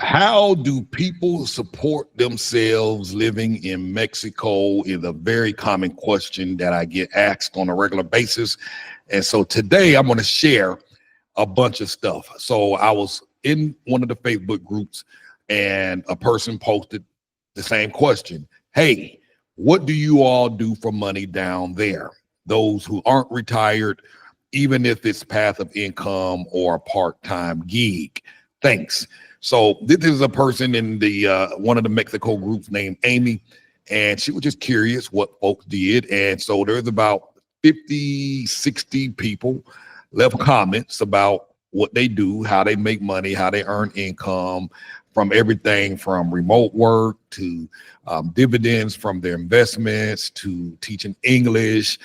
How do people support themselves living in Mexico is a very common question that I get asked on a regular basis. And so today I'm going to share a bunch of stuff. So I was in one of the Facebook groups and a person posted the same question. Hey, what do you all do for money down there? Those who aren't retired, even if it's passive income or a part-time gig. Thanks. So this is a person in the one of the Mexico groups named Amy, and she was just curious what folks did. And so there's about 50, 60 people left comments about what they do, how they make money, how they earn income, from everything from remote work to dividends from their investments to teaching English,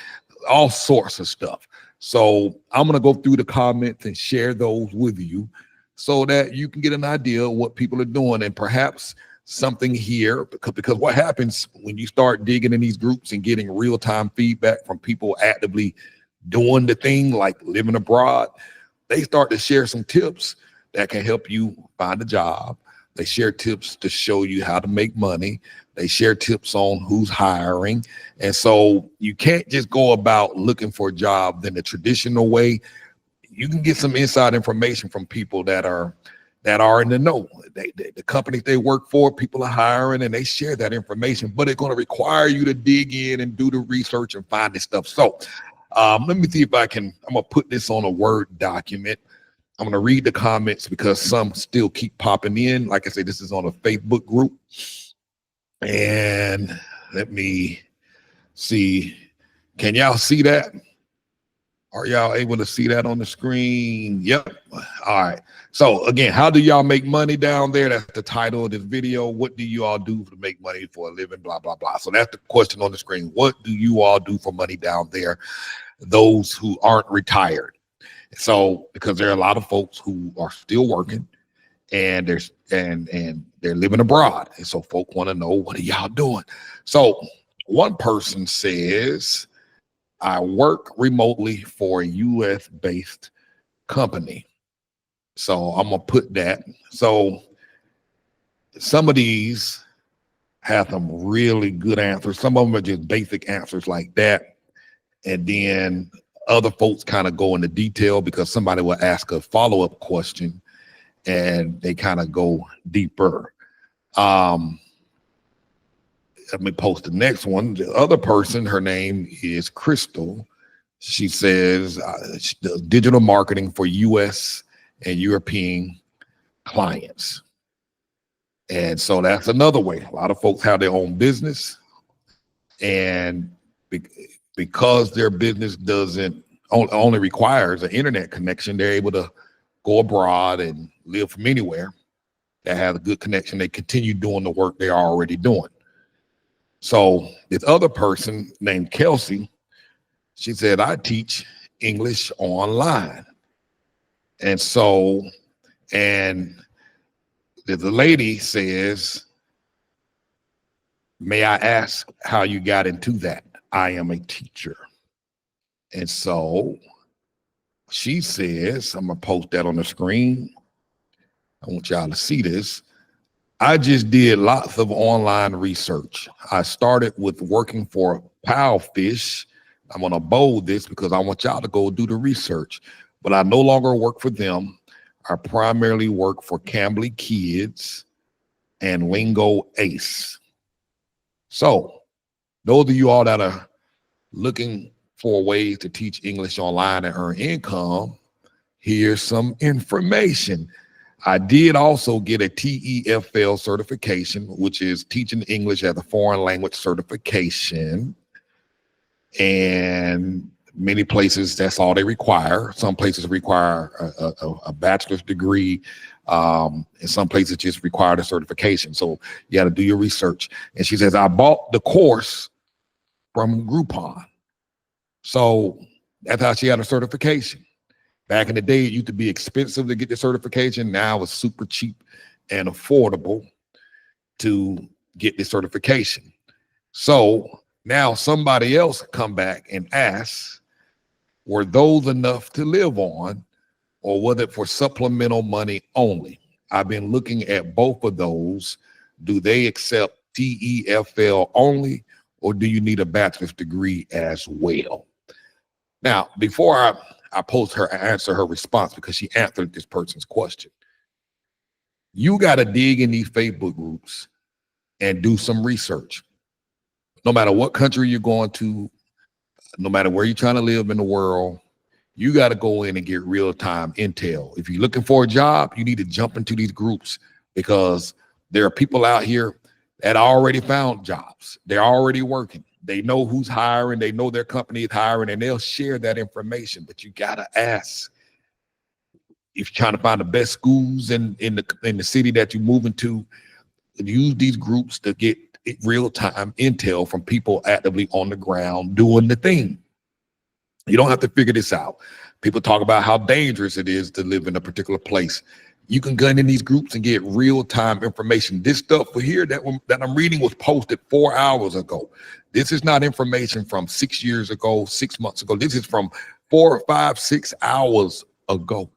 all sorts of stuff. So I'm going to go through the comments and share those with you so that you can get an idea of what people are doing and perhaps something here, because what happens when you start digging in these groups and getting real-time feedback from people actively doing the thing like living abroad, they start to share some tips that can help you find a job. They share tips to show you how to make money. They share tips on who's hiring. And so you can't just go about looking for a job in the traditional way. You can get some inside information from people that are in the know. The companies they work for, people are hiring and they share that information, but it's going to require you to dig in and do the research and find this stuff. So let me see if I'm going to put this on a Word document. I'm going to read the comments because some still keep popping in. Like I said, this is on a Facebook group. And let me see. Can y'all see that? Are y'all able to see that on the screen? Yep. All right. So again, how do y'all make money down there? That's the title of this video. What do you all do to make money for a living? Blah, blah, blah. So that's the question on the screen. What do you all do for money down there? Those who aren't retired. So because there are a lot of folks who are still working and they're living abroad. And so folk want to know, what are y'all doing? So one person says, I work remotely for a US based company. So I'm gonna put that. So some of these have some really good answers. Some of them are just basic answers like that. And then other folks kind of go into detail because somebody will ask a follow-up question and they kind of go deeper. Let me post the next one. The other person, her name is Crystal. She says she does digital marketing for US and European clients. And so that's another way. A lot of folks have their own business, and because their business only requires an internet connection, they're able to go abroad and live from anywhere. That has a good connection. They continue doing the work they're already doing. So this other person named Kelsey, she said, I teach English online. And so, and the lady says, may I ask how you got into that? I am a teacher. And so she says, I'm gonna post that on the screen. I want y'all to see this. I just did lots of online research. I started with working for Powfish. I'm gonna bold this because I want y'all to go do the research, but I no longer work for them. I primarily work for Cambly Kids and Lingo Ace. So those of you all that are looking for ways to teach English online and earn income, here's some information. I did also get a TEFL certification, which is teaching English as a foreign language certification. And many places, that's all they require. Some places require a bachelor's degree. And some places just require the certification. So you got to do your research. And she says, I bought the course from Groupon. So that's how she had a certification. Back in the day, it used to be expensive to get the certification. Now it's super cheap and affordable to get the certification. So now somebody else come back and ask, were those enough to live on, or was it for supplemental money only? I've been looking at both of those. Do they accept TEFL only, or do you need a bachelor's degree as well? Now, before I post her, answer her response, because she answered this person's question, you got to dig in these Facebook groups and do some research. No matter what country you're going to, no matter where you're trying to live in the world, you got to go in and get real-time intel. If you're looking for a job, you need to jump into these groups, because there are people out here that already found jobs. They're already working. They know who's hiring. They know their company is hiring, and they'll share that information. But you got to ask. If you're trying to find the best schools in the city that you're moving to, use these groups to get real-time intel from people actively on the ground doing the thing. You don't have to figure this out. People talk about how dangerous it is to live in a particular place. You can go in these groups and get real-time information. This stuff here that I'm reading was posted 4 hours ago. This is not information from 6 years ago, 6 months ago. This is from 4 or 5, 6 hours ago.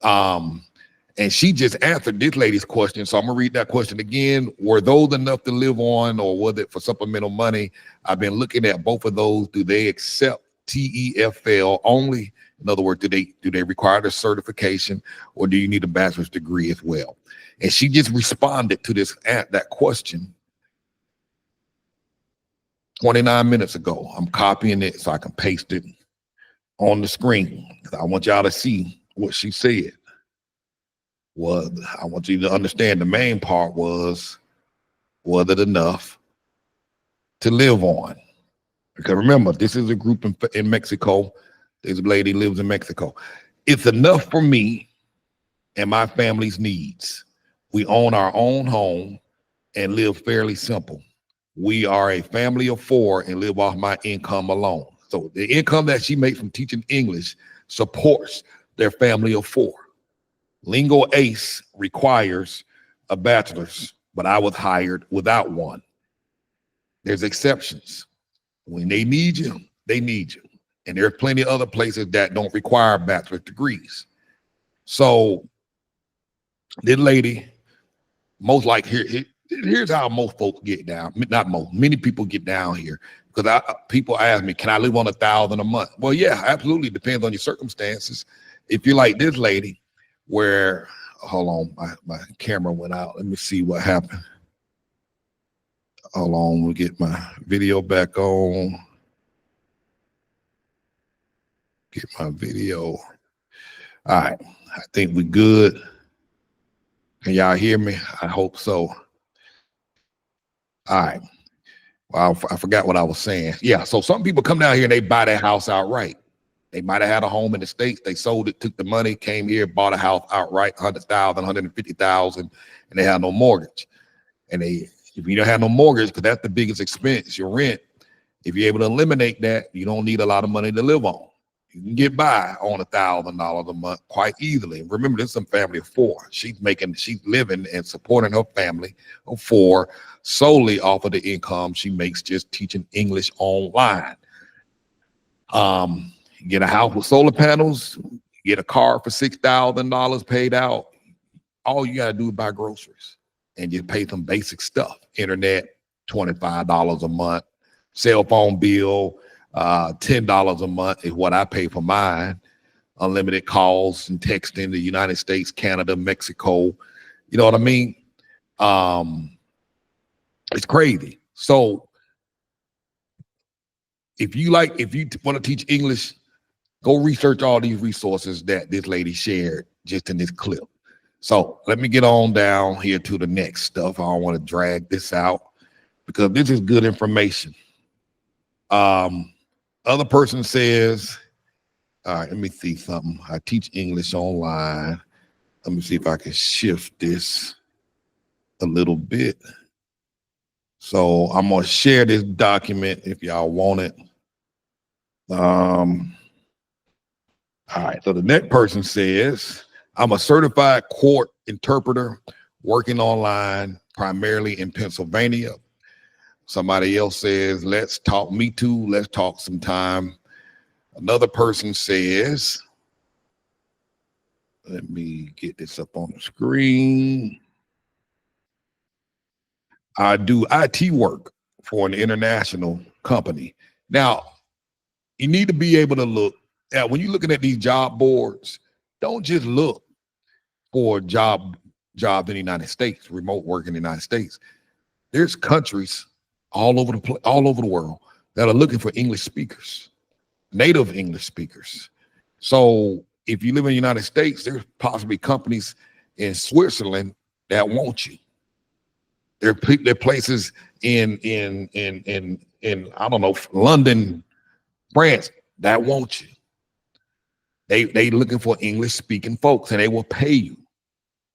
And she just answered this lady's question. So I'm gonna read that question again. Were those enough to live on, or was it for supplemental money? I've been looking at both of those. Do they accept TEFL only? In other words, do they require the certification, or do you need a bachelor's degree as well? And she just responded to that question 29 minutes ago. I'm copying it so I can paste it on the screen. I want y'all to see what she said. I want you to understand the main part was it enough to live on? Because remember, this is a group in Mexico. This lady lives in Mexico. It's enough for me and my family's needs. We own our own home and live fairly simple. We are a family of 4 and live off my income alone. So the income that she makes from teaching English supports their family of 4. Lingo Ace requires a bachelor's, but I was hired without one. There's exceptions. When they need you, they need you. And there are plenty of other places that don't require bachelor's degrees. So this lady, most like here's how most folks get down. Not most, many people get down here, because people ask me, can I live on $1,000 a month? Well, yeah, absolutely. Depends on your circumstances. If you're like this lady, where, hold on, my camera went out. Let me see what happened. Hold on, we'll get my video back on. Get my video. All right, I think we're good. Can y'all hear me? I hope so. All right. Well, I forgot what I was saying. Yeah, so some people come down here and they buy their house outright. They might have had a home in the States. They sold it, took the money, came here, bought a house outright, 100,000, 150,000, and they had no mortgage. And if you don't have no mortgage, because that's the biggest expense, your rent, if you're able to eliminate that, you don't need a lot of money to live on. You can get by on $1,000 a month quite easily. Remember, this is a family of 4. She's living and supporting her family of 4 solely off of the income she makes just teaching English online. Get a house with solar panels, get a car for $6,000 paid out. All you got to do is buy groceries and just pay some basic stuff. Internet, $25 a month. Cell phone bill, $10 a month is what I pay for mine. Unlimited calls and texting the United States, Canada, Mexico. You know what I mean? It's crazy. So if you want to teach English, go research all these resources that this lady shared just in this clip. So let me get on down here to the next stuff. I don't want to drag this out because this is good information. Other person says, all right, let me see something. I teach English online. Let me see if I can shift this a little bit. So I'm going to share this document if y'all want it. All right, so the next person says, I'm a certified court interpreter working online, primarily in Pennsylvania. Somebody else says, let's talk, me too, let's talk sometime. Another person says, Let me get this up on the screen. I do IT work for an international company. Now, you need to be able to look at, when you're looking at these job boards, don't just look for jobs in the United States, remote work in the United States. There's countries all over the world that are looking for English speakers, native English speakers. So if you live in the United States, there's possibly companies in Switzerland that want you. There are places in I don't know, London, France that want you. They looking for English speaking folks, and they will pay you.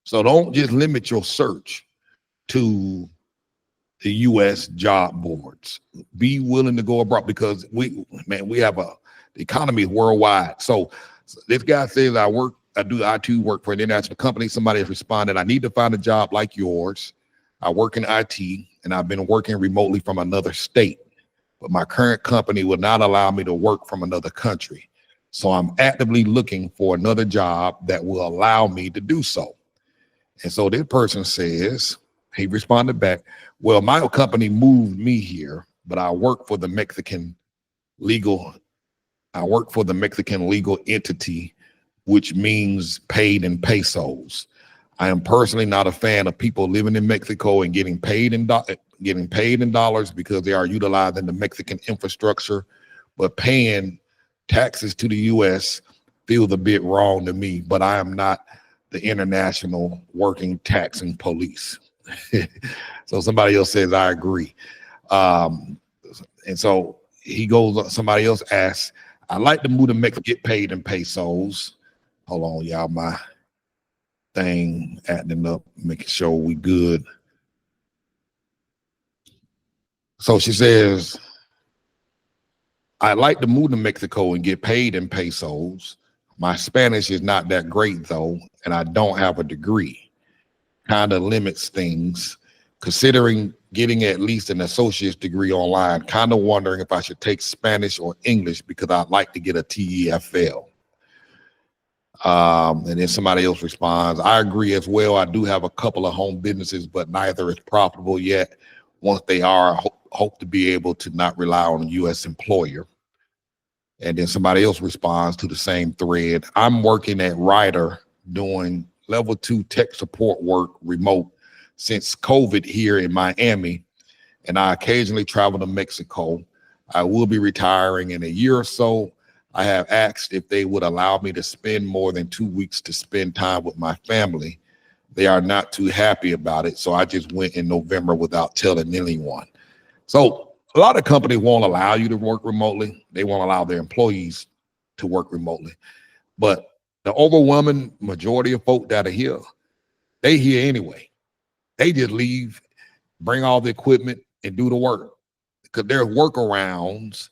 So don't just limit your search to the U.S. job boards. Be willing to go abroad, because we have the economy worldwide. So this guy says, I do IT work for an international company. Somebody has responded, I need to find a job like yours. I work in IT, and I've been working remotely from another state, but my current company will not allow me to work from another country. So I'm actively looking for another job that will allow me to do so. And so this person says, he responded back, well, my company moved me here, but I work for the Mexican legal entity, which means paid in pesos. I am personally not a fan of people living in Mexico and getting paid in dollars, because they are utilizing the Mexican infrastructure, but paying taxes to the U.S. feels a bit wrong to me, but I am not the international working taxing police. So somebody else says, I agree. And so he goes, somebody else asks, I like to move to Mexico, get paid in pesos. Hold on, y'all, my thing acting up, making sure we good. So she says, I'd like to move to Mexico and get paid in pesos. My Spanish is not that great though, and I don't have a degree. Kind of limits things. Considering getting at least an associate's degree online, kind of wondering if I should take Spanish or English, because I'd like to get a TEFL. And then somebody else responds, I agree as well. I do have a couple of home businesses, but neither is profitable yet. Once they are, hope to be able to not rely on a U.S. employer. And then somebody else responds to the same thread. I'm working at Ryder doing level 2 tech support work remote since COVID here in Miami, and I occasionally travel to Mexico. I will be retiring in a year or so. I have asked if they would allow me to spend more than 2 weeks to spend time with my family. They are not too happy about it, so I just went in November without telling anyone. So a lot of companies won't allow you to work remotely. They won't allow their employees to work remotely. But the overwhelming majority of folk that are here, they here anyway. They just leave, bring all the equipment, and do the work. Because there are workarounds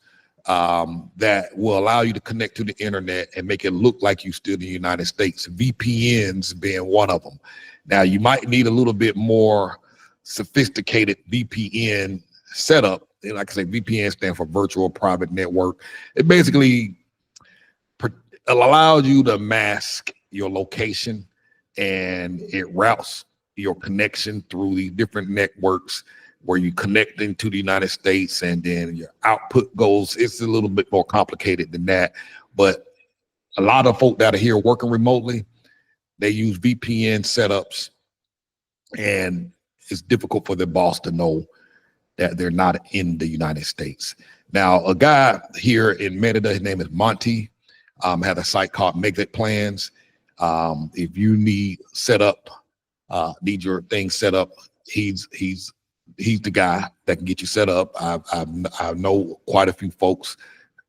that will allow you to connect to the internet and make it look like you're still in the United States. VPNs being one of them. Now, you might need a little bit more sophisticated VPN setup. Like I say, VPN stands for virtual private network. It basically allows you to mask your location, and it routes your connection through these different networks where you connect into the United States, and then your output goes. It's a little bit more complicated than that, but a lot of folk that are here working remotely, they use VPN setups, and it's difficult for their boss to know that they're not in the United States. Now, a guy here in Merida, his name is Monty, had a site called Make It Plans. If you need your thing set up, he's the guy that can get you set up. I know quite a few folks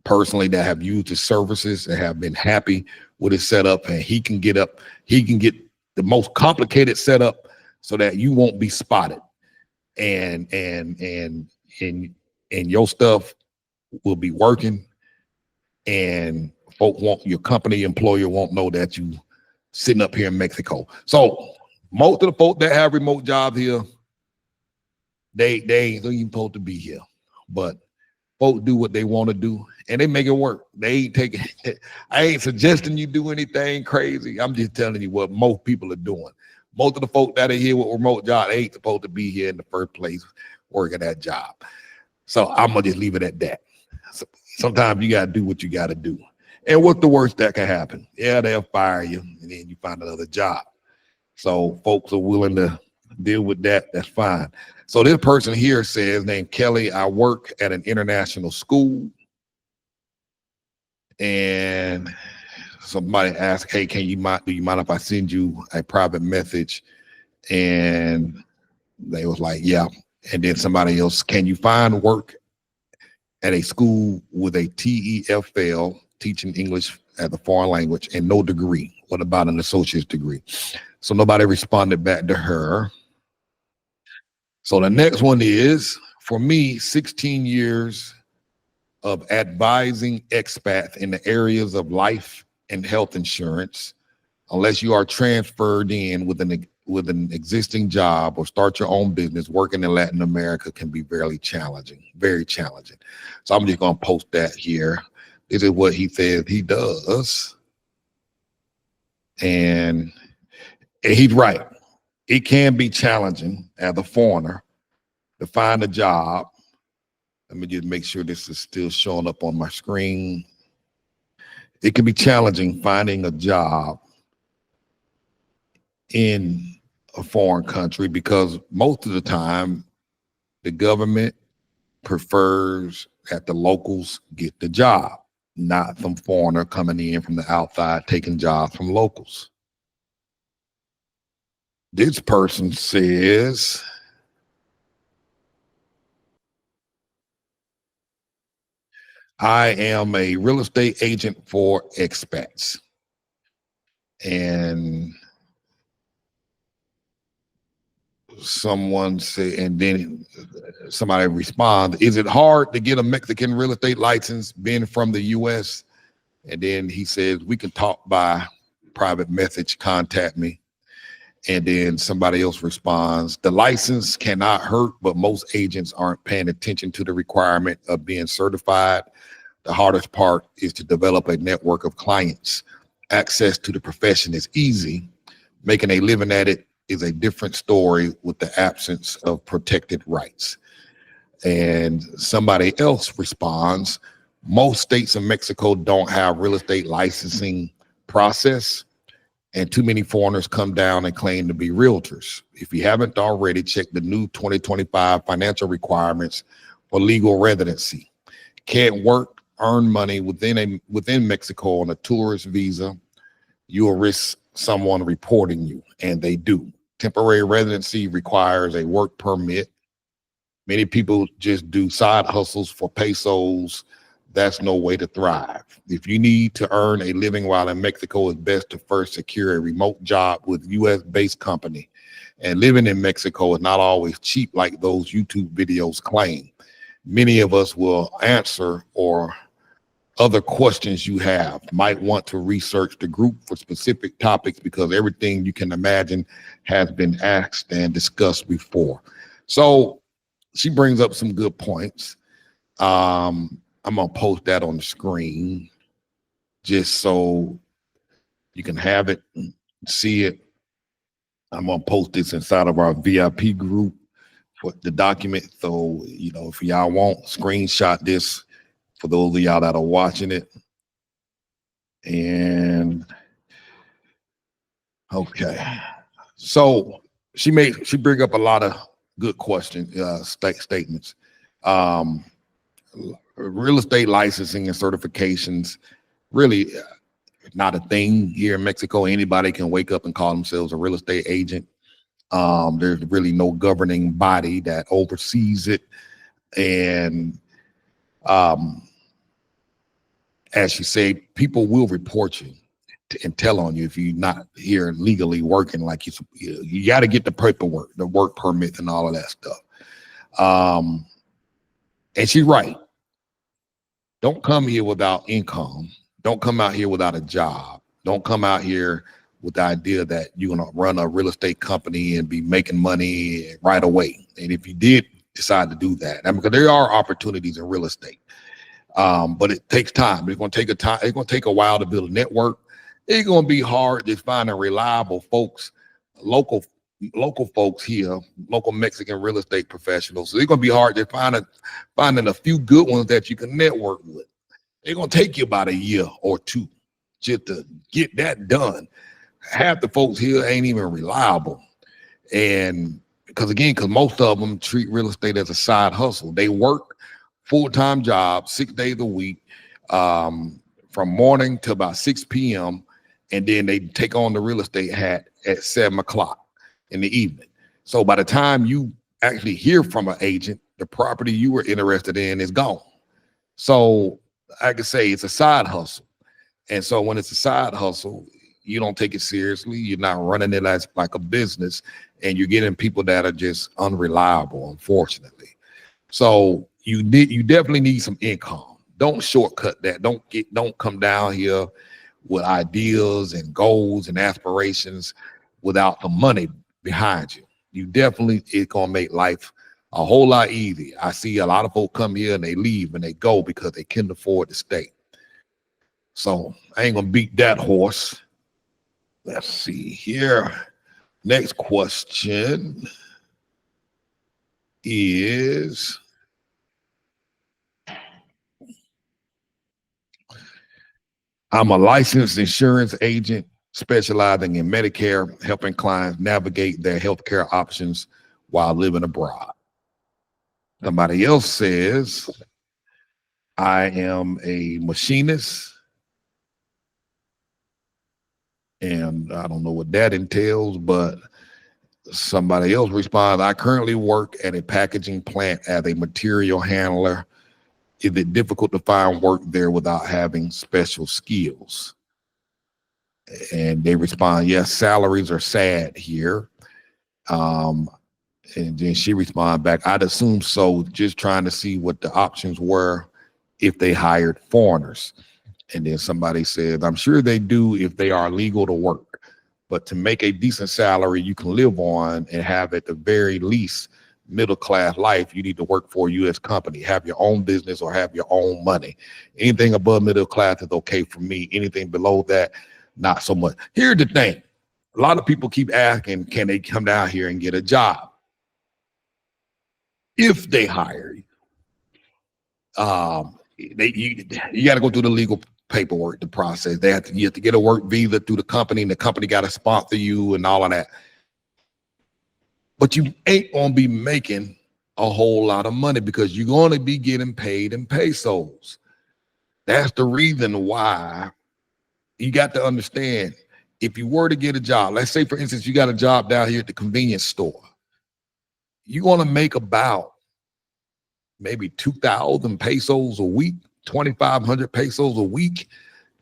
personally that have used his services and have been happy with his setup, and he can get the most complicated setup so that you won't be spotted, and your stuff will be working, and your company employer won't know that you sitting up here in Mexico. So most of the folk that have remote jobs here, they ain't even supposed to be here. But Folks do what they want to do and they make it work. They ain't taking, I ain't suggesting you do anything crazy. I'm just telling you what most people are doing. Most of the folk that are here with remote jobs, they ain't supposed to be here in the first place working that job. So I'm gonna just leave it at that. So sometimes you gotta do what you gotta do. And what's the worst that can happen? Yeah, they'll fire you and then you find another job. So folks are willing to deal with that. That's fine. So this person here says, named Kelly, I work at an international school. And somebody asked, hey, do you mind if I send you a private message? And they was like, yeah. And then somebody else, can you find work at a school with a TEFL, teaching English as a foreign language, and no degree? What about an associate's degree? So nobody responded back to her. So the next one is, for me, 16 years of advising expats in the areas of life and health insurance. Unless you are transferred in with an existing job or start your own business, working in Latin America can be very challenging, very challenging. So I'm just gonna post that here. This is what he says he does. And he's right. It can be challenging as a foreigner to find a job. Let me just make sure this is still showing up on my screen. It can be challenging finding a job in a foreign country because most of the time the government prefers that the locals get the job, not some foreigner coming in from the outside taking jobs from locals. This person says, I am a real estate agent for expats. And someone said, and then somebody responds, is it hard to get a Mexican real estate license being from the US? And then he says, we can talk by private message, contact me. And then somebody else responds, the license cannot hurt, but most agents aren't paying attention to the requirement of being certified. The hardest part is to develop a network of clients. Access to the profession is easy. Making a living at it is a different story with the absence of protected rights. And somebody else responds, most states in Mexico don't have real estate licensing process, and too many foreigners come down and claim to be realtors. If you haven't already, check the new 2025 financial requirements for legal residency. Can't work, earn money within Mexico on a tourist visa, you will risk someone reporting you, and they do. Temporary residency requires a work permit. Many people just do side hustles for pesos. That's no way to thrive. If you need to earn a living while in Mexico, it's best to first secure a remote job with US-based company. And living in Mexico is not always cheap like those YouTube videos claim. Many of us will answer or other questions you have. Might want to research the group for specific topics because everything you can imagine has been asked and discussed before. So she brings up some good points. I'm gonna post that on the screen just so you can have it, see it. I'm gonna post this inside of our VIP group for the document. So, you know, if y'all want, screenshot this for those of y'all that are watching it. And okay, so she bring up a lot of good questions, statements. Real estate licensing and certifications really not a thing here in Mexico. Anybody can wake up and call themselves a real estate agent. There's really no governing body that oversees it. And as you say, people will report you and tell on you if you're not here legally working. Like you got to get the paperwork, the work permits, and all of that stuff. And she's right. Don't come here without income. Don't come out here without a job. Don't come out here with the idea that you're gonna run a real estate company and be making money right away. And if you did decide to do that. I mean, because there are opportunities in real estate, but it takes time. It's going to take It's going to take a while to build a network. It's going to be hard just finding reliable folks, local folks here, local Mexican real estate professionals. So it's going to be hard to finding a few good ones that you can network with. It's going to take you about a year or two just to get that done. Half the folks here ain't even reliable. And because most of them treat real estate as a side hustle. They work full-time jobs, 6 days a week, from morning to about 6 p.m. And then they take on the real estate hat at 7 o'clock in the evening. So by the time you actually hear from an agent, the property you were interested in is gone. So I can say it's a side hustle. And so when it's a side hustle, you don't take it seriously. You're not running it as like a business, and you're getting people that are just unreliable, unfortunately. So you definitely need some income. Don't shortcut that. Don't come down here with ideas and goals and aspirations without the money behind you. It's gonna make life a whole lot easier. I see a lot of folks come here and they leave and they go because they can't afford to stay. So I ain't gonna beat that horse. Let's see here. Next question is, I'm a licensed insurance agent specializing in Medicare, helping clients navigate their healthcare options while living abroad. Somebody else says, I am a machinist, and I don't know what that entails, but somebody else responds, I currently work at a packaging plant as a material handler. Is it difficult to find work there without having special skills? And they respond, yes, salaries are sad here. And then she responds back, I'd assume so, just trying to see what the options were if they hired foreigners. And then somebody said, I'm sure they do if they are legal to work, but to make a decent salary you can live on and have at the very least middle-class life, you need to work for a U.S. company, have your own business or have your own money. Anything above middle class is okay for me. Anything below that, not so much. Here's the thing. A lot of people keep asking, can they come down here and get a job? If they hire you, you got to go through the legal paperwork, the process. You have to get a work visa through the company, and the company got to sponsor you and all of that. But you ain't gonna be making a whole lot of money because you're going to be getting paid in pesos. That's the reason why you got to understand, if you were to get a job, let's say for instance, you got a job down here at the convenience store, you're going to make about maybe 2,000 pesos a week, 2,500 pesos a week.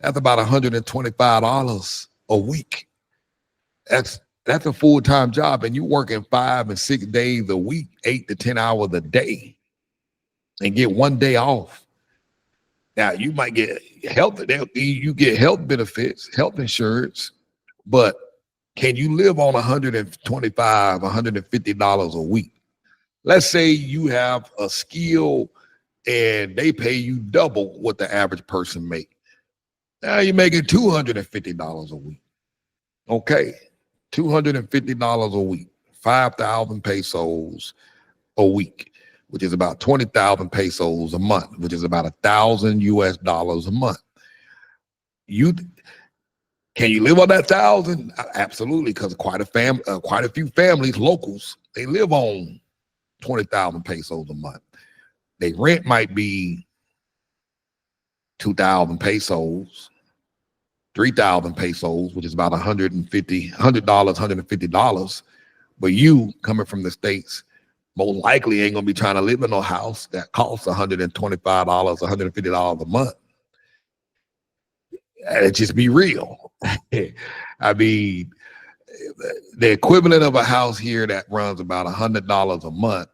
That's about $125 a week. That's a full-time job, and you're working 5 and 6 days a week, 8 to 10 hours a day, and get 1 day off. Now you might get you get health benefits, health insurance, but can you live on $125, $150 a week? Let's say you have a skill and they pay you double what the average person make. Now you're making $250 a week. Okay, $250 a week, 5,000 pesos a week, which is about 20,000 pesos a month, which is about $1,000 US a month. Can you live on that 1,000? Absolutely, because quite a few families, locals, they live on 20,000 pesos a month. Their rent might be 2,000 pesos, 3,000 pesos, which is about $150, $150. But you coming from the States, most likely ain't gonna be trying to live in a house that costs $125, $150 a month. Let's just be real. I mean, the equivalent of a house here that runs about $100 a month,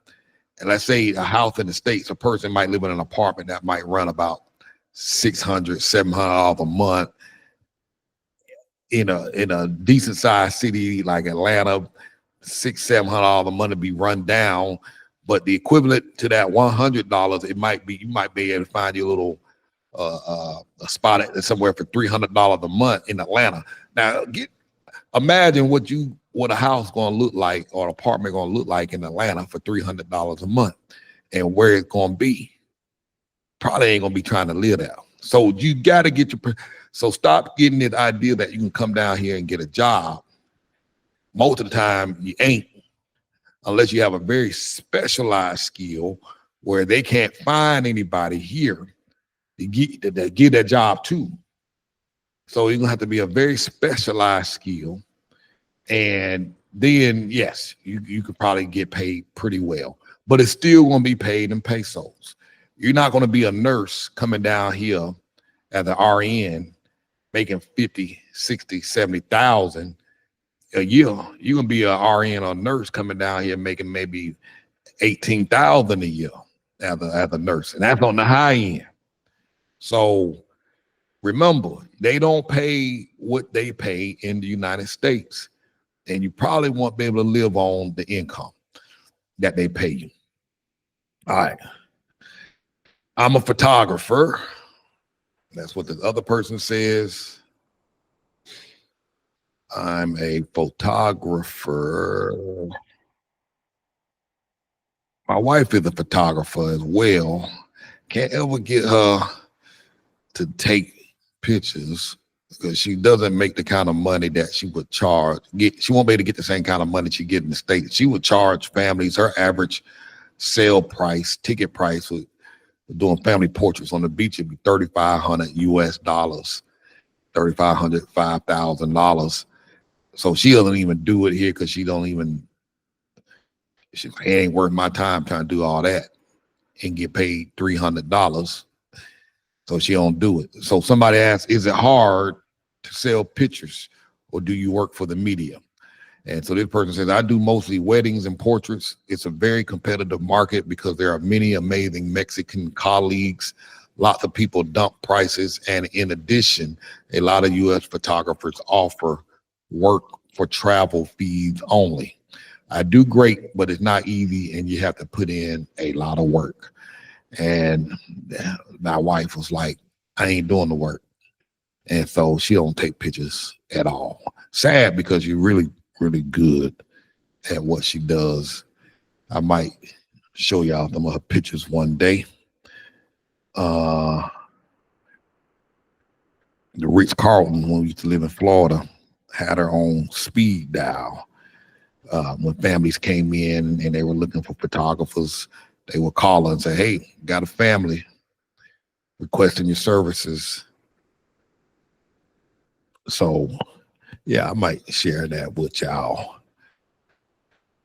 and let's say a house in the States, a person might live in an apartment that might run about $600, $700 a month. In a decent sized city like Atlanta, $600, $700 a month to be run down but the equivalent to that $100, it might be, you might be able to find your little a spot at somewhere for $300 a month in Atlanta. Now, imagine what a house going to look like or an apartment going to look like in Atlanta for $300 a month, and where it's going to be. Probably ain't going to be trying to live there. So you got to get so stop getting the idea that you can come down here and get a job. Most of the time you ain't, unless you have a very specialized skill where they can't find anybody here to give that job to. So you're gonna have to be a very specialized skill. And then, yes, you could probably get paid pretty well, but it's still gonna be paid in pesos. You're not gonna be a nurse coming down here as an RN making 50, 60, 70,000 a year. You're gonna be a RN or nurse coming down here making maybe 18,000 a year as a nurse, and that's on the high end. So remember, they don't pay what they pay in the United States, and you probably won't be able to live on the income that they pay you. All right. I'm a photographer. That's what the other person says. I'm a photographer. My wife is a photographer as well. Can't ever get her to take pictures because she doesn't make the kind of money that she would charge. She won't be able to get the same kind of money she get in the States. She would charge families, her average sale price, ticket price with doing family portraits on the beach would be $3,500 US, $3,500, $5,000. So she doesn't even do it here because she ain't worth my time trying to do all that and get paid $300. So she don't do it. So somebody asked, is it hard to sell pictures or do you work for the media? And so this person says, I do mostly weddings and portraits. It's a very competitive market because there are many amazing Mexican colleagues. Lots of people dump prices. And in addition, a lot of US photographers offer work for travel fees only. I do great, but it's not easy and you have to put in a lot of work. And my wife was like, I ain't doing the work. And so she don't take pictures at all. Sad because you're really, really good at what she does. I might show y'all some of her pictures one day. The Ritz-Carlton, when we used to live in Florida, had her own speed dial. When families came in and they were looking for photographers, they would call her and say, hey, got a family requesting your services. So, yeah, I might share that with y'all.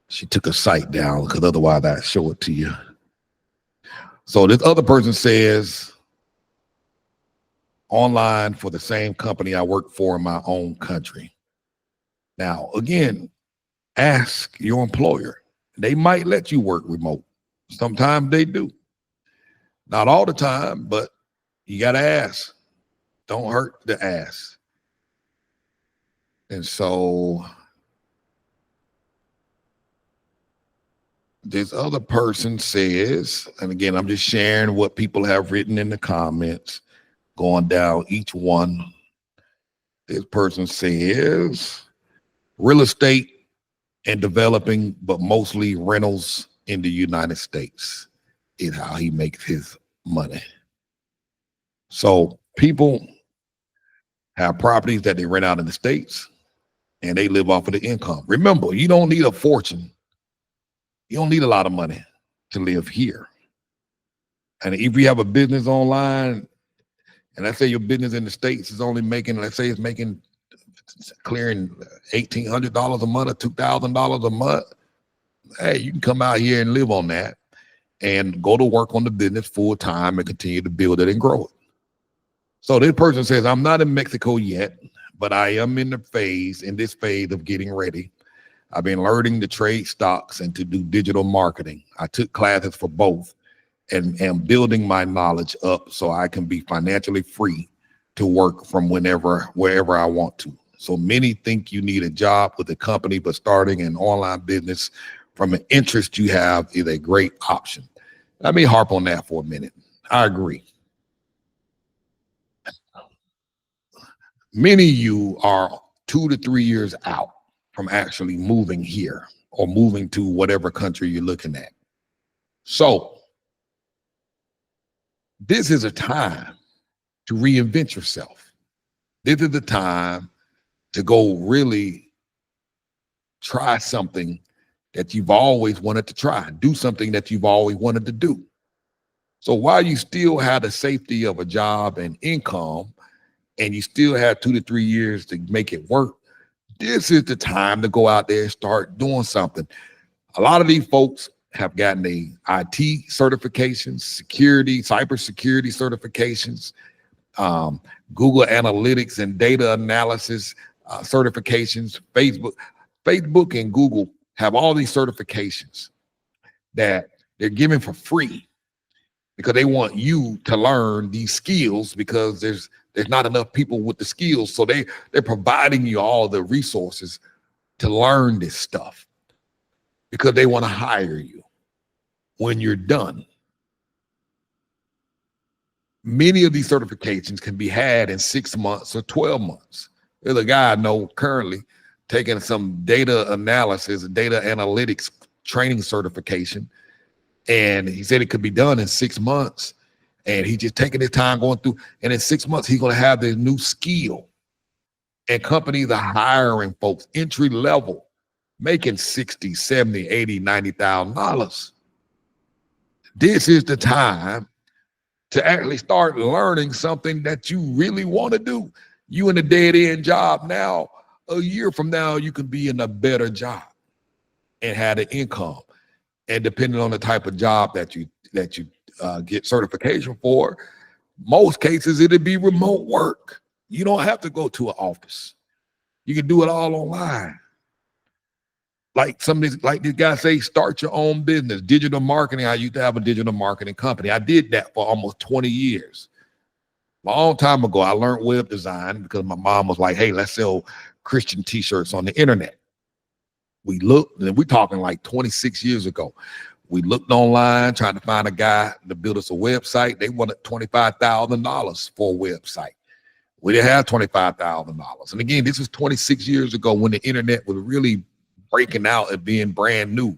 She took a site down because otherwise I'd show it to you. So this other person says, online for the same company I work for in my own country. Now, again, ask your employer. They might let you work remote. Sometimes they do. Not all the time, but you got to ask. Don't hurt to ask. And so this other person says, and again, I'm just sharing what people have written in the comments, going down each one. This person says, real estate and developing, but mostly rentals in the United States is how he makes his money. So people have properties that they rent out in the States and they live off of the income. Remember, you don't need a fortune. You don't need a lot of money to live here. And if you have a business online, and let's say your business in the States is only making, let's say it's making, clearing $1,800 a month or $2,000 a month, hey, you can come out here and live on that and go to work on the business full time and continue to build it and grow it. So this person says, I'm not in Mexico yet, but I am in this phase of getting ready. I've been learning to trade stocks and to do digital marketing. I took classes for both and am building my knowledge up so I can be financially free to work from wherever I want to. So many think you need a job with a company, but starting an online business from an interest you have is a great option. Let me harp on that for a minute. I agree. Many of you are 2 to 3 years out from actually moving here or moving to whatever country you're looking at. So this is a time to reinvent yourself. This is the time to go really try something that you've always wanted to try, do something that you've always wanted to do. So while you still have the safety of a job and income, and you still have 2 to 3 years to make it work, this is the time to go out there and start doing something. A lot of these folks have gotten a IT certifications, security, cybersecurity certifications, Google Analytics and data analysis certifications. Facebook and Google have all these certifications that they're giving for free because they want you to learn these skills, because there's not enough people with the skills. So they're providing you all the resources to learn this stuff because they want to hire you when you're done. Many of these certifications can be had in 6 months or 12 months. There's a guy I know currently taking some data analysis, data analytics training certification, and he said it could be done in 6 months. And he's just taking his time going through, and in 6 months, he's going to have this new skill. And companies are hiring folks entry level, making $60, $70, $80, $90,000. This is the time to actually start learning something that you really want to do. You in a dead end job now, a year from now, you can be in a better job and have an income. And depending on the type of job that you get certification for, most cases it'd be remote work. You don't have to go to an office. You can do it all online. Like this guy say, start your own business. Digital marketing. I used to have a digital marketing company. I did that for almost 20 years. A long time ago, I learned web design because my mom was like, hey, let's sell Christian t-shirts on the internet. We looked, and we're talking like 26 years ago. We looked online trying to find a guy to build us a website. They wanted $25,000 for a website. We didn't have $25,000. And again, this was 26 years ago when the internet was really breaking out and being brand new.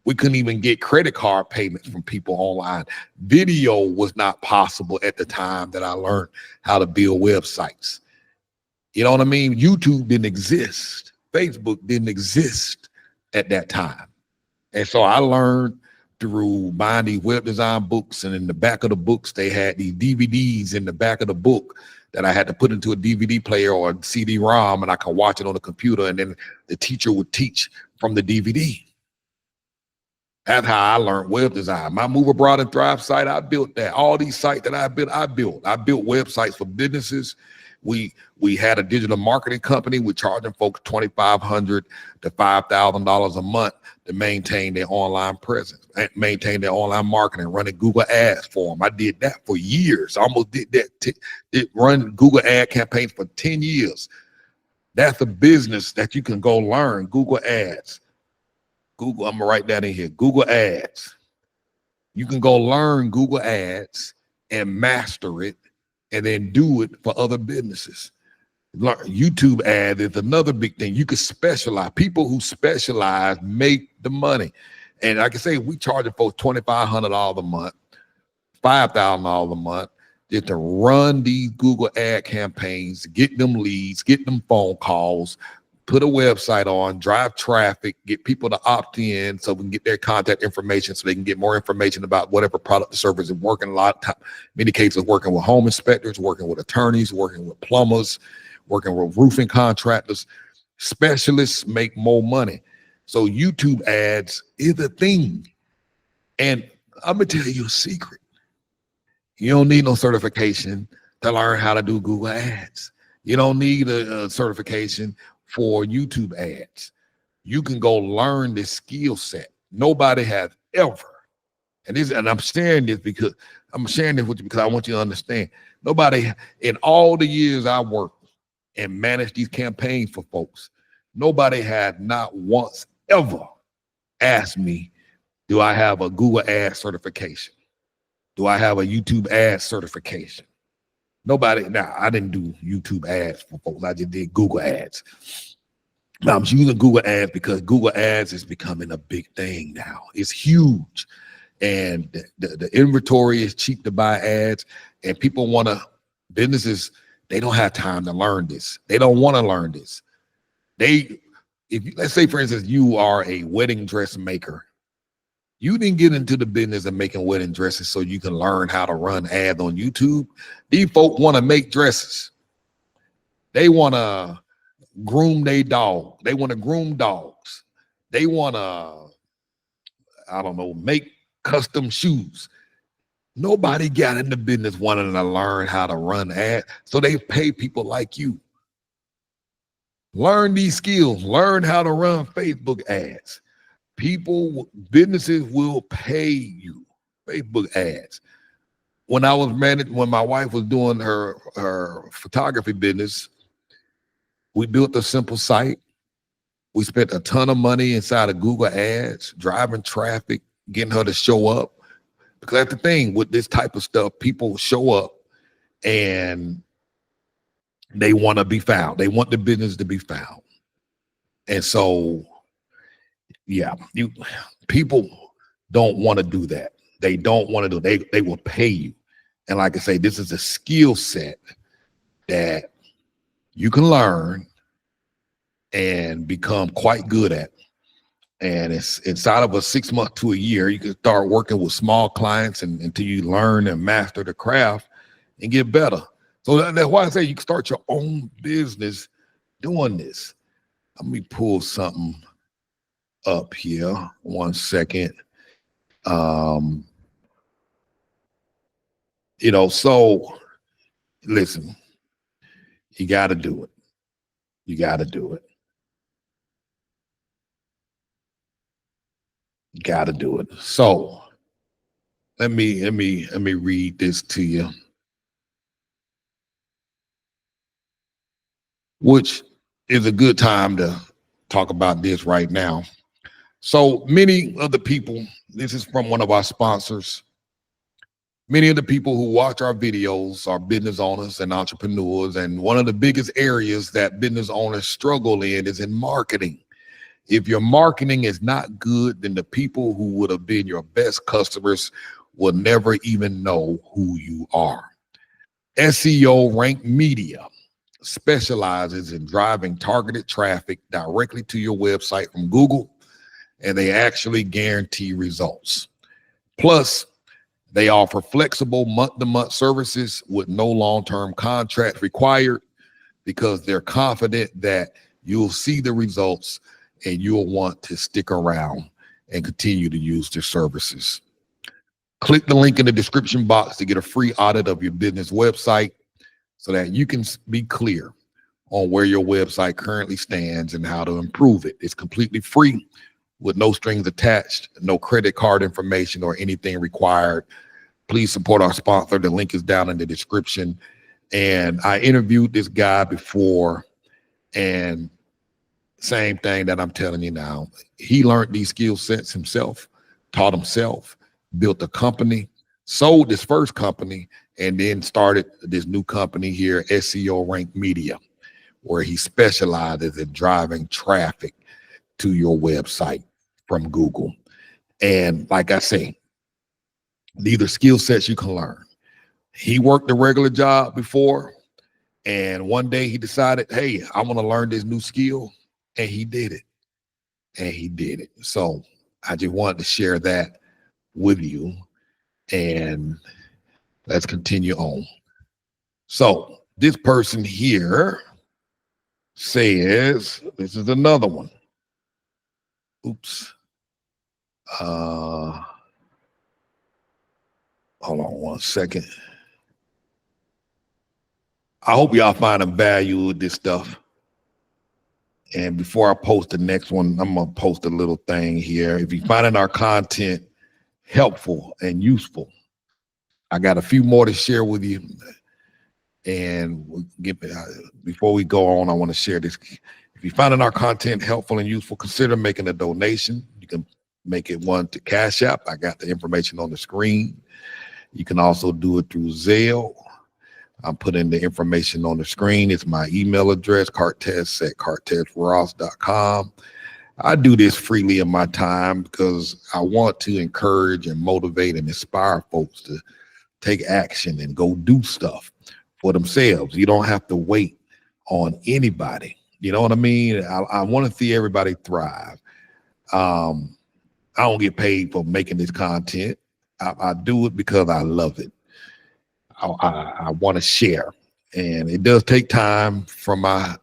We couldn't even get credit card payments from people online. Video was not possible at the time that I learned how to build websites. You know what I mean? YouTube didn't exist. Facebook didn't exist at that time. And so I learned through buying these web design books, and in the back of the books, they had these DVDs in the back of the book that I had to put into a DVD player or a CD-ROM, and I could watch it on the computer, and then the teacher would teach from the DVD. That's how I learned web design. My Move Abroad and Thrive site, I built that. All these sites that I built. I built websites for businesses. We had a digital marketing company. We're charging folks $2,500 to $5,000 a month to maintain their online presence, maintain their online marketing, running Google ads for them. I did that for years. I almost did that. Run Google ad campaigns for 10 years. That's a business that you can go learn. Google ads. Google, I'm gonna write that in here. Google ads. You can go learn Google ads and master it, and then do it for other businesses. YouTube ad is another big thing. You can specialize. People who specialize make the money. And like I say, we charge folks $2,500 a month, $5,000 a month, just to run these Google ad campaigns, get them leads, get them phone calls, put a website on, drive traffic, get people to opt in so we can get their contact information so they can get more information about whatever product or service is working. A lot of time, many cases, working with home inspectors, working with attorneys, working with plumbers, working with roofing contractors. Specialists make more money. So YouTube ads is a thing. And I'm gonna tell you a secret. You don't need no certification to learn how to do Google ads. You don't need a certification for YouTube ads. You can go learn this skill set. Nobody has ever, and I'm sharing this with you because I want you to understand. Nobody, in all the years I worked and managed these campaigns for folks, nobody had not once ever ask me, do I have a Google Ads certification? Do I have a YouTube Ads certification? Nobody. Now, I didn't do YouTube Ads for folks. I just did Google Ads. Now, I'm using Google Ads because Google Ads is becoming a big thing now. It's huge. And the inventory is cheap to buy ads. And people want to, businesses, they don't have time to learn this. They don't want to learn this. Let's say, for instance, you are a wedding dress maker. You didn't get into the business of making wedding dresses so you can learn how to run ads on YouTube. These folk want to make dresses. They want to groom their dog. They want to groom dogs. They want to, I don't know, make custom shoes. Nobody got in the business wanting to learn how to run ads. So they pay people like you. Learn these skills. Learn how to run Facebook ads. Businesses will pay you Facebook ads. When my wife was doing her photography business, we built a simple site. We spent a ton of money inside of Google Ads, driving traffic, getting her to show up. Because that's the thing with this type of stuff, people show up and they want to be found. They want the business to be found. And so, yeah, people don't want to do that. They don't want to do. They will pay you. And like I say, this is a skill set that you can learn and become quite good at. And it's inside of a 6 month to a year, you can start working with small clients until you learn and master the craft and get better. So that's why I say you can start your own business doing this. Let me pull something up here. 1 second. So listen, you got to do it. You got to do it. You got to do it. So let me read this to you, which is a good time to talk about this right now. So many of the people, this is from one of our sponsors. Many of the people who watch our videos are business owners and entrepreneurs. And one of the biggest areas that business owners struggle in is in marketing. If your marketing is not good, then the people who would have been your best customers will never even know who you are. SEO Rank Media specializes in driving targeted traffic directly to your website from Google, and they actually guarantee results. Plus, they offer flexible month-to-month services with no long-term contract required because they're confident that you'll see the results and you'll want to stick around and continue to use their services. Click the link in the description box to get a free audit of your business website so that you can be clear on where your website currently stands and how to improve it. It's completely free with no strings attached, no credit card information or anything required. Please support our sponsor. The link is down in the description. And I interviewed this guy before, and same thing that I'm telling you now. He learned these skill sets himself, taught himself, built a company, sold his first company, and then started this new company here, SEO Rank Media, where he specializes in driving traffic to your website from Google. And like I say, these are skill sets you can learn. He worked a regular job before, and one day he decided, hey, I want to learn this new skill. And he did it. So I just wanted to share that with you, and let's continue on. So this person here says, this is another one. Oops. Hold on 1 second. I hope y'all finding value with this stuff. And before I post the next one, I'm going to post a little thing here. If you're finding our content helpful and useful, I got a few more to share with you. And we'll before we go on, I want to share this. If you're finding our content helpful and useful, consider making a donation. You can make it one to Cash App. I got the information on the screen. You can also do it through Zelle. I'm putting the information on the screen. It's my email address, cartess@cartessross.com. I do this freely in my time because I want to encourage and motivate and inspire folks to take action and go do stuff for themselves. You don't have to wait on anybody. You know what I mean? I want to see everybody thrive. I don't get paid for making this content. I do it because I love it. I want to share, and it does take time from my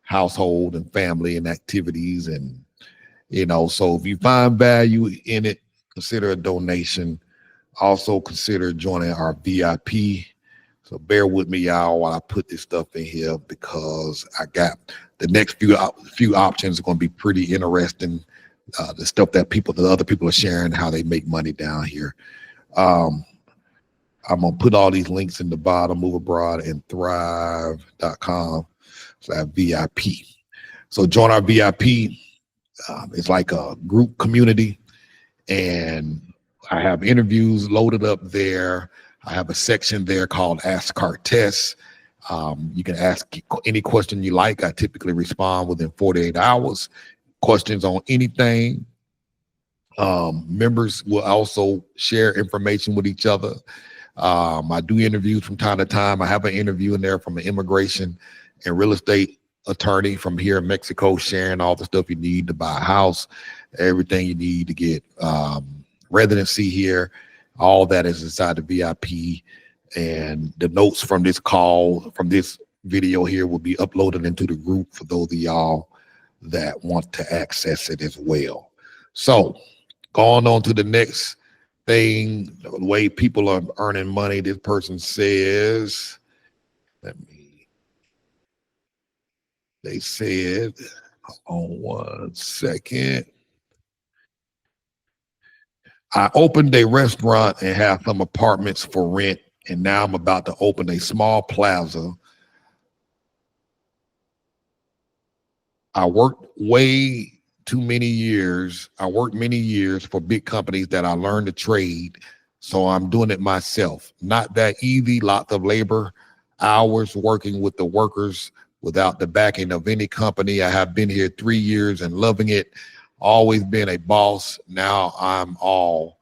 household and family and activities, and so if you find value in it, consider a donation. Also consider joining our VIP. So bear with me, y'all, while I put this stuff in here, because I got the next few options are going to be pretty interesting. The stuff that the other people are sharing, how they make money down here. I'm going to put all these links in the bottom, Move Abroad and Thrive.com/VIP. So join our VIP. It's like a group community, and I have interviews loaded up there. I have a section there called Ask Cartess. You can ask any question you like. I typically respond within 48 hours. Questions on anything. Members will also share information with each other. I do interviews from time to time. I have an interview in there from an immigration and real estate attorney from here in Mexico, sharing all the stuff you need to buy a house, everything you need to get residency here. All that is inside the VIP, and the notes from this call, from this video here, will be uploaded into the group for those of y'all that want to access it as well. So going on to the next thing, the way people are earning money. This person says, they said, hold on one second. I opened a restaurant and have some apartments for rent, and now I'm about to open a small plaza. I worked many years for big companies that I learned to trade, so I'm doing it myself. Not that easy, lots of labor hours working with the workers without the backing of any company. I have been here 3 years and loving it. Always been a boss. Now I'm all,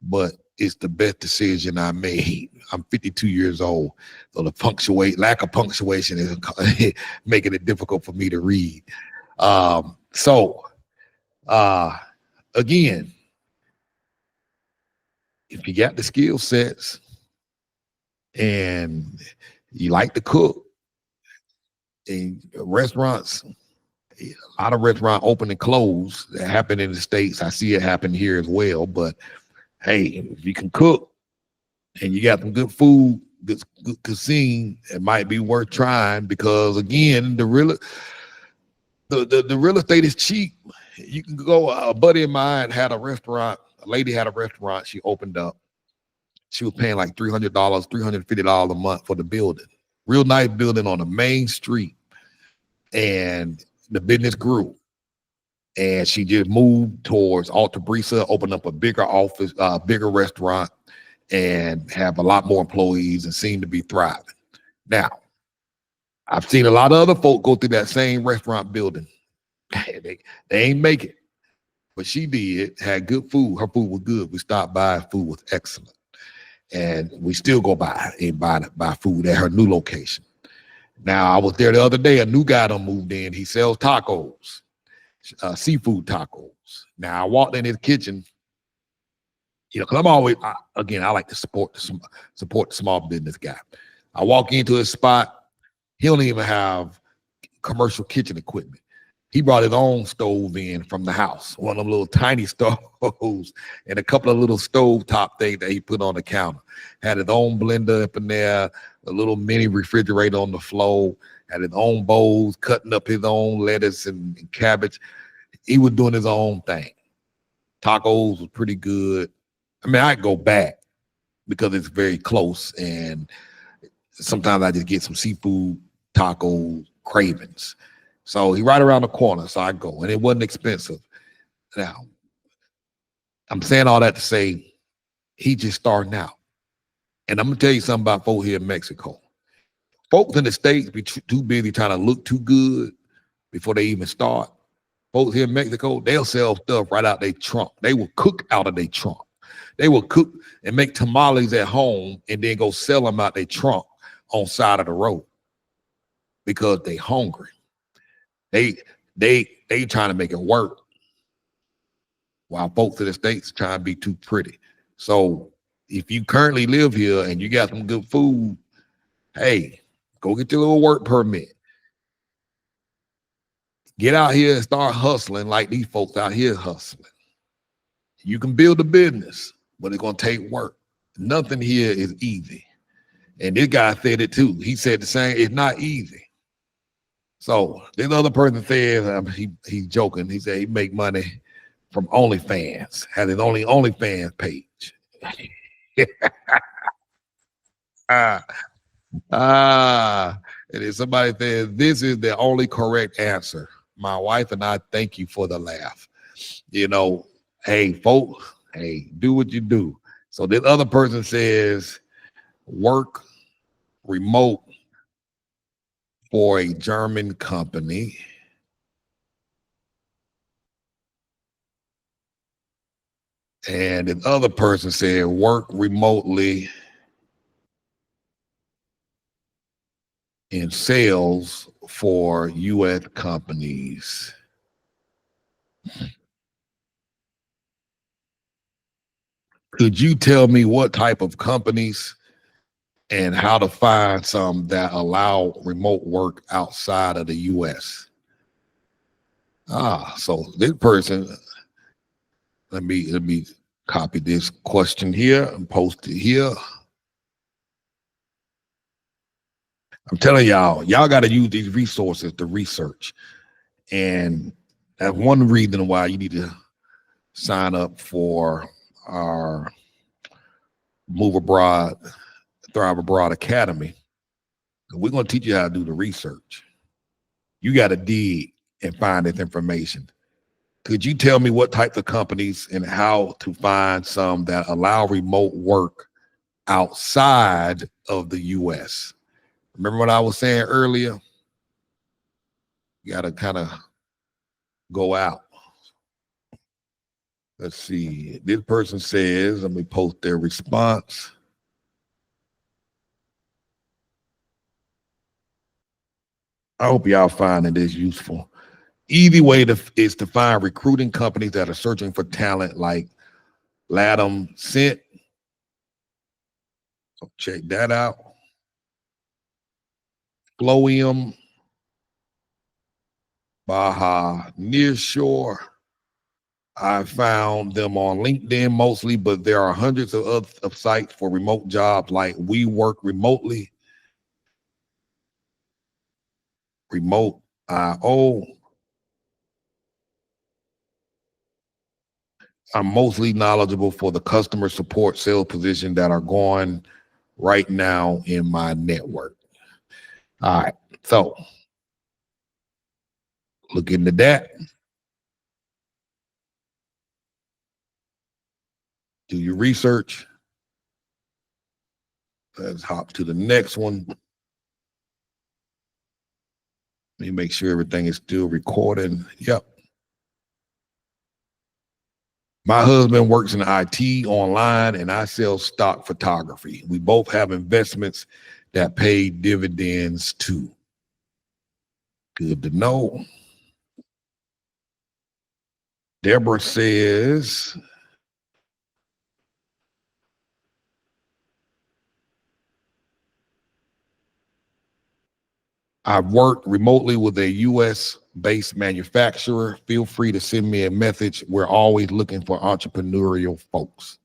but it's the best decision I made. I'm 52 years old, so the lack of punctuation is making it difficult for me to read. Again, if you got the skill sets and you like to cook, and restaurants, a lot of restaurants open and close. That happen in the States. I see it happen here as well. But hey, if you can cook and you got some good food, good cuisine, it might be worth trying, because again, the real estate is cheap. You can go. A buddy of mine had a restaurant. A lady had a restaurant. She opened up. She was paying like $300, $350 a month for the building. Real nice building on the main street. And the business grew. And she just moved towards Alta Brisa, opened up a bigger office, bigger restaurant, and have a lot more employees and seem to be thriving. Now, I've seen a lot of other folk go through that same restaurant building. They ain't make it. But she did, had good food. Her food was good. We stopped by, food was excellent. And we still go by and buy food at her new location. Now, I was there the other day. A new guy done moved in. He sells tacos, seafood tacos. Now, I walked in his kitchen, because I'm always, I like to support the small business guy. I walk into his spot. He don't even have commercial kitchen equipment. He brought his own stove in from the house, one of them little tiny stoves, and a couple of little stove top things that he put on the counter. Had his own blender up in there, a little mini refrigerator on the floor, had his own bowls, cutting up his own lettuce and cabbage. He was doing his own thing. Tacos was pretty good. I mean, I go back because it's very close, and sometimes I just get some seafood taco cravings. So he right around the corner, so I go, and it wasn't expensive. Now, I'm saying all that to say he just starting out. And I'm gonna tell you something about folks here in Mexico. Folks in the States be too busy trying to look too good before they even start. Folks here in Mexico, they'll sell stuff right out their trunk. They will cook out of their trunk. They will cook and make tamales at home and then go sell them out their trunk on side of the road because they hungry. They they trying to make it work while folks in the States trying to be too pretty. So if you currently live here and you got some good food, hey, go get your little work permit. Get out here and start hustling like these folks out here hustling. You can build a business, but it's going to take work. Nothing here is easy. And this guy said it too. He said the same, it's not easy. So this other person says, he's joking. He said he make money from OnlyFans, had his only OnlyFans page. And if somebody says, this is the only correct answer, my wife and I thank you for the laugh. You know, hey, folks, hey, do what you do. So this other person says, work remote for a German company. And the other person said, work remotely in sales for U.S. companies. Could you tell me what type of companies and how to find some that allow remote work outside of the U.S.? So this person, let me copy this question here and post it here. I'm telling y'all got to use these resources to research. And that's one reason why you need to sign up for our Move Abroad, Thrive Abroad Academy. We're going to teach you how to do the research. You got to dig and find this information. Could you tell me what types of companies and how to find some that allow remote work outside of the U.S.? Remember what I was saying earlier? You got to kind of go out. Let's see. This person says, let me post their response. I hope y'all finding this useful. Easy way is to find recruiting companies that are searching for talent like Latham Scent. So check that out. Flowium, Baja Nearshore. I found them on LinkedIn mostly, but there are hundreds of sites for remote jobs like We Work Remotely, Remote IO. I'm mostly knowledgeable for the customer support sales position that are going right now in my network. All right, so look into that. Do your research. Let's hop to the next one. Let me make sure everything is still recording. Yep. My husband works in IT online and I sell stock photography. We both have investments that pay dividends too. Good to know. Deborah says, I've worked remotely with a US-based manufacturer. Feel free to send me a message. We're always looking for entrepreneurial folks.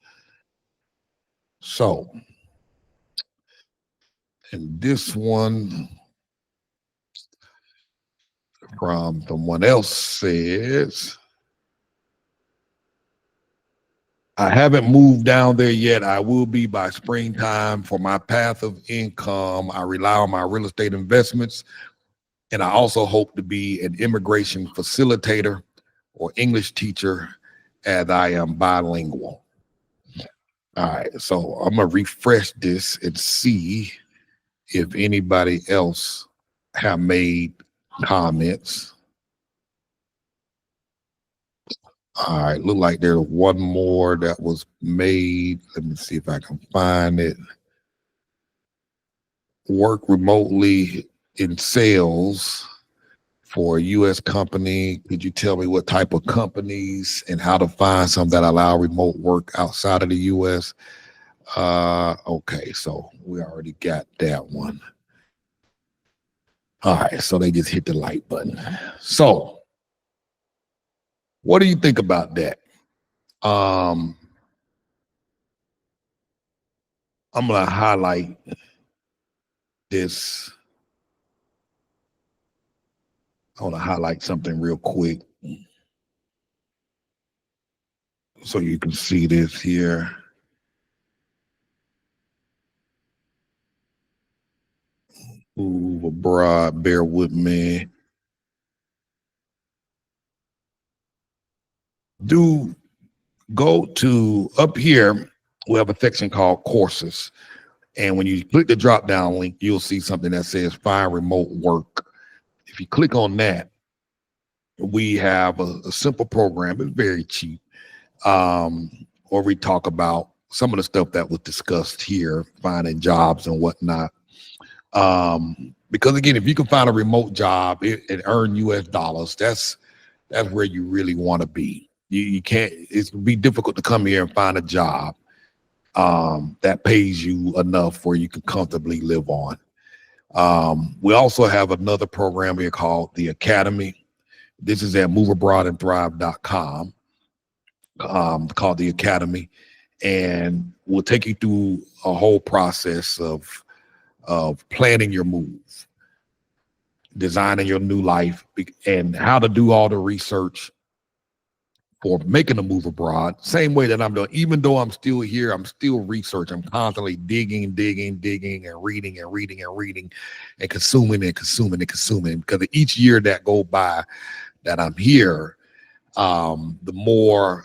So, and this one from someone else says, I haven't moved down there yet. I will be by springtime. For my path of income, I rely on my real estate investments, and I also hope to be an immigration facilitator or English teacher as I am bilingual. All right, so I'm gonna refresh this and see if anybody else have made comments. All right, look like there's one more that was made. Let me see if I can find it. Work remotely in sales for a U.S. company. Could you tell me what type of companies and how to find some that allow remote work outside of the U.S.? Okay, so we already got that one. All right, so they just hit the like button. So, what do you think about that? I'm gonna highlight this. I want to highlight something real quick so you can see this here. Move abroad, bear with me. Do go to up here. We have a section called courses. And when you click the drop down link, you'll see something that says find remote work. If you click on that, we have a simple program. It's very cheap. Where we talk about some of the stuff that was discussed here, finding jobs and whatnot. Because again, if you can find a remote job and earn US dollars, that's where you really want to be. You can't, it's gonna be difficult to come here and find a job that pays you enough where you can comfortably live on. We also have another program here called the Academy. This is at moveabroadandthrive.com, called the Academy. And we'll take you through a whole process of planning your move, designing your new life, and how to do all the research for making a move abroad. Same way that I'm doing, even though I'm still here, I'm still researching. I'm constantly digging, and reading and consuming and consuming and consuming. Because each year that go by that I'm here, the more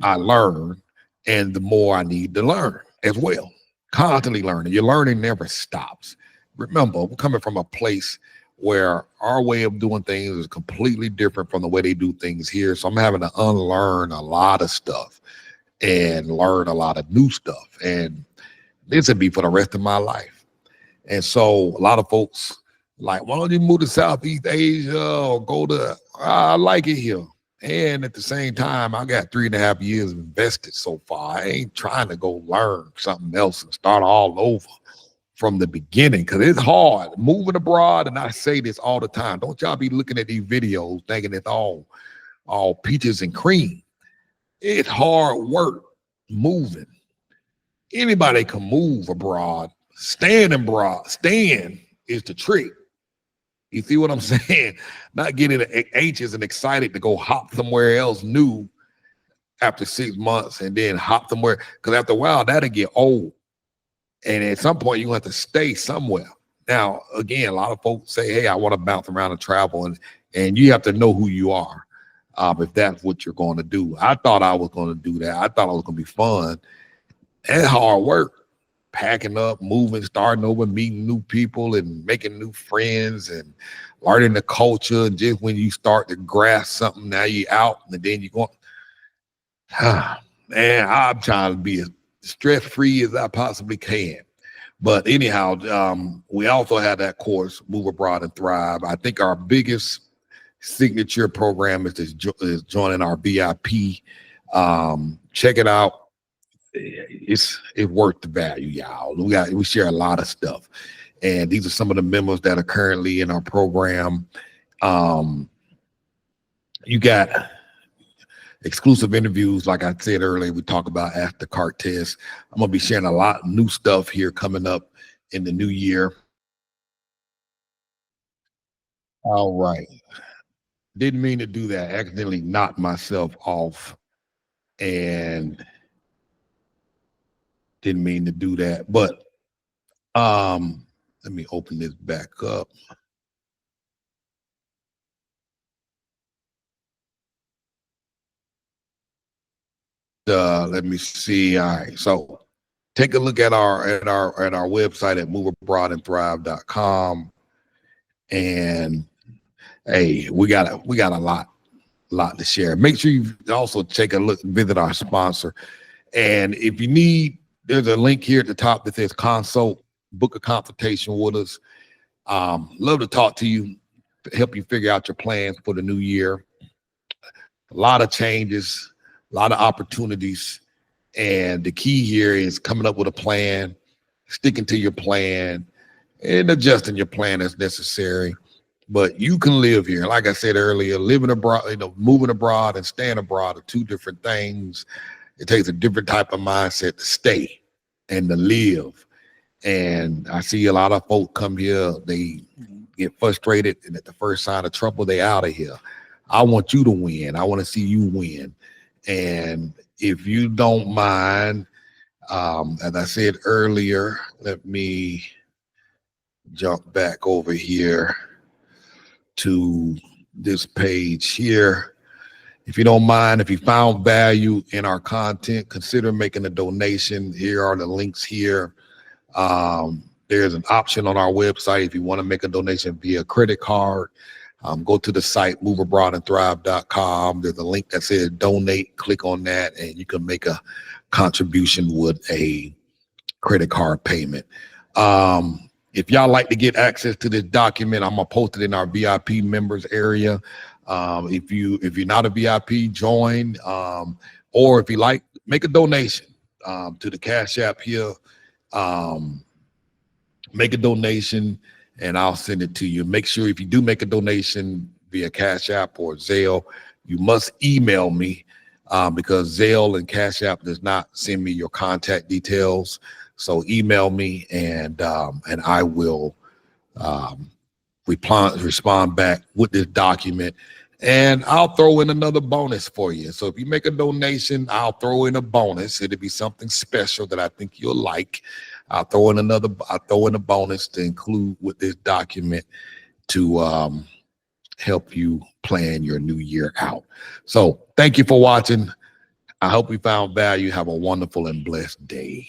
I learn and the more I need to learn as well. Constantly learning. Your learning never stops. Remember, we're coming from a place where our way of doing things is completely different from the way they do things here. So I'm having to unlearn a lot of stuff and learn a lot of new stuff. And this would be for the rest of my life. And so a lot of folks like, why don't you move to Southeast Asia or go to, I like it here. And at the same time, I got 3.5 years invested so far. I ain't trying to go learn something else and start all over from the beginning, because it's hard moving abroad. And I say this all the time. Don't y'all be looking at these videos thinking it's all peaches and cream. It's hard work moving. Anybody can move abroad. Staying abroad, staying is the trick. You see what I'm saying? Not getting anxious and excited to go hop somewhere else new after 6 months and then hop somewhere. Because after a while, that'll get old. And at some point, you have to stay somewhere. Now, again, a lot of folks say, hey, I want to bounce around and travel. And you have to know who you are if that's what you're going to do. I thought I was going to do that. I thought it was going to be fun and hard work. Packing up, moving, starting over, meeting new people and making new friends and learning the culture. And just when you start to grasp something, now you out and then you're going, man, I'm trying to be as stress-free as I possibly can. But anyhow, we also have that course, Move Abroad and Thrive. I think our biggest signature program is joining our VIP. Check it out. It's worth the value, y'all. We share a lot of stuff, and these are some of the members that are currently in our program. You got exclusive interviews, like I said earlier. We talk about after Cartess. I'm gonna be sharing a lot of new stuff here coming up in the new year. All right, didn't mean to do that. Accidentally knocked myself off, and didn't mean to do that. But let me open this back up. let me see. All right, so take a look at our website at moveabroadandthrive.com. And hey, we got a lot to share. Make sure you also take a look, visit our sponsor. And if you need, there's a link here at the top that says consult, book a consultation with us. Love to talk to you, help you figure out your plans for the new year. A lot of changes, a lot of opportunities. And the key here is coming up with a plan, sticking to your plan, and adjusting your plan as necessary. But you can live here. Like I said earlier, living abroad, moving abroad and staying abroad are two different things. It takes a different type of mindset to stay and to live. And I see a lot of folk come here, they get frustrated, and at the first sign of trouble, they out of here. I want you to win. I want to see you win. And if you don't mind, as I said earlier, let me jump back over here to this page here. If you don't mind, if you found value in our content, consider making a donation. Here are the links here. There's an option on our website if you want to make a donation via credit card. Go to the site moveabroadandthrive.com. There's a link that says donate. Click on that and you can make a contribution with a credit card payment. If y'all like to get access to this document, I'm gonna post it in our VIP members area. If you're not a VIP, join. Or if you like, make a donation to the Cash App here. Make a donation and I'll send it to you. Make sure if you do make a donation via Cash App or Zelle, you must email me because Zelle and Cash App does not send me your contact details. So email me and I will respond back with this document, and I'll throw in another bonus for you. So if you make a donation, I'll throw in a bonus. It'll be something special that I think you'll like. I'll throw in a bonus to include with this document to help you plan your new year out. So thank you for watching. I hope you found value. Have a wonderful and blessed day.